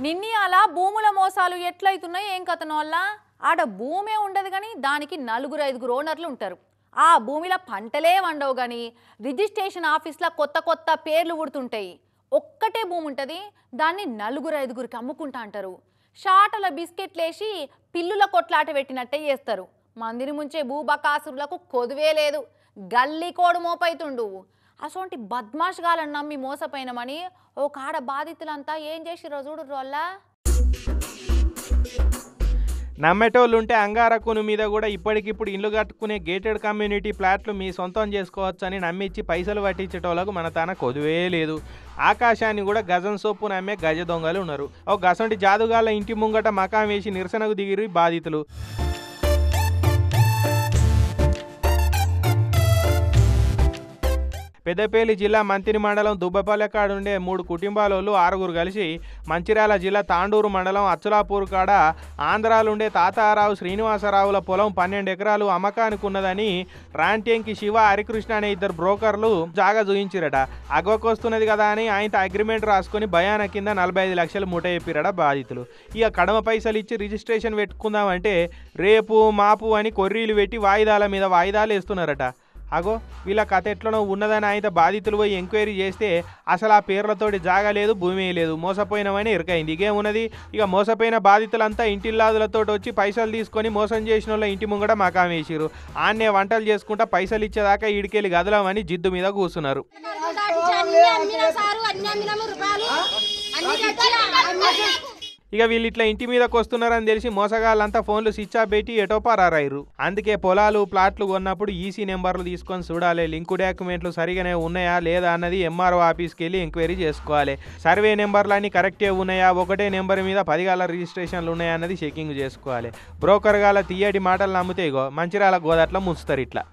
నిన్ని అలా భూముల మోసాలు ఎట్లయితున్నాయి ఏం కథనో వల్ల ఆడ భూమే ఉండదు కానీ దానికి 4-5 ఓనర్లు ఉంటారు. ఆ భూమిలో పంటలే వండవు కానీ రిజిస్ట్రేషన్ ఆఫీస్లో కొత్త కొత్త పేర్లు పుడుతుంటాయి. ఒక్కటే భూమి ఉంటుంది, దాన్ని 4-5కి అమ్ముకుంటా అంటారు. షాటల బిస్కెట్లేసి పిల్లుల కొట్లాట పెట్టినట్టే చేస్తారు. మందిని ముంచే భూబకాసురులకు కొదువే లేదు, గల్లీ కోడు మోపైతుండు. అసోంటి బద్మాష్గాలను నమ్మి మోసపోయినామని ఓ కాడ బాధితులంతా ఏం చేసిరో చూడు రోల్ల. నమ్మేటోళ్ళు ఉంటే అంగారకుని మీద కూడా ఇప్పటికిప్పుడు ఇల్లు కట్టుకునే గేటెడ్ కమ్యూనిటీ ఫ్లాట్లు మీ సొంతం చేసుకోవచ్చు అని నమ్మించి పైసలు పట్టించేటోళ్ళకు మన తన కొదువే లేదు. ఆకాశాన్ని కూడా గజం సొప్పు నమ్మే గజ దొంగలు ఉన్నారు. ఓ గసంటి జాదుగాళ్ళ ఇంటి ముంగట మకాం వేసి నిరసనకు దిగిరి బాధితులు. పెద్దపల్లి జిల్లా మంతిని మండలం దుబ్బపల్లె కాడ ఉండే 3 కుటుంబాలలో 6 కలిసి మంచిర్యాల జిల్లా తాండూరు మండలం అచ్చులాపూర్ కాడ ఆంధ్రాలుండే తాతారావు శ్రీనివాసరావుల పొలం 12 ఎకరాలు అమ్మకానికి ఉన్నదని రాంటేంకి శివ హరికృష్ణ అనే 2 బ్రోకర్లు జాగా చూయించిరట. అగవకొస్తున్నది కదా అని ఆయనతో అగ్రిమెంట్ రాసుకొని భయాన కింద 45 లక్షలు మూట చెప్పిరట బాధితులు. ఇక కడమ పైసలు ఇచ్చి రిజిస్ట్రేషన్ పెట్టుకుందామంటే రేపు మాపు అని కొర్రీలు పెట్టి వాయిదాల మీద వాయిదాలు వేస్తున్నారట. అగో వీళ్ళ కథ ఎట్లనో ఉన్నదని ఆయన బాధితులు పోయి ఎంక్వైరీ చేస్తే అసలు ఆ పేర్లతోటి జాగా లేదు, భూమి లేదు, మోసపోయినామని ఇరకైంది. ఇకేమున్నది, ఇక మోసపోయిన బాధితులంతా ఇంటిల్లాదులతో వచ్చి పైసలు తీసుకొని మోసం చేసిన వాళ్ళ ఇంటి ముంగట మకాం వేసిరు. ఆన్నే వంటలు చేసుకుంటా పైసలు ఇచ్చేదాకా ఈడికెళ్ళి గదలమని జిద్దు మీద కూర్చున్నారు. ఇక వీళ్ళు ఇట్లా ఇంటి మీదకి వస్తున్నారని తెలిసి మోసగాళ్ళంతా ఫోన్లు స్విచ్ ఆఫ్ పెట్టి ఎటో పారారు. అందుకే పొలాలు ప్లాట్లు కొన్నప్పుడు ఈసీ నెంబర్లు తీసుకొని చూడాలి, లింకు డాక్యుమెంట్లు సరిగానే ఉన్నాయా లేదా అన్నది ఎంఆర్ఓ ఆఫీస్కి వెళ్ళి ఎంక్వైరీ చేసుకోవాలి. సర్వే నెంబర్లు అన్నీ కరెక్టే ఉన్నాయా, ఒకటే నెంబర్ మీద 10 గాల రిజిస్ట్రేషన్లు ఉన్నాయా అన్నది చెకింగ్ చేసుకోవాలి. బ్రోకర్ గాల తీయటి మాటలు నమ్మితే ఇగో మంచిర్యాల గోదాట్లో ముంచుతారు ఇట్లా.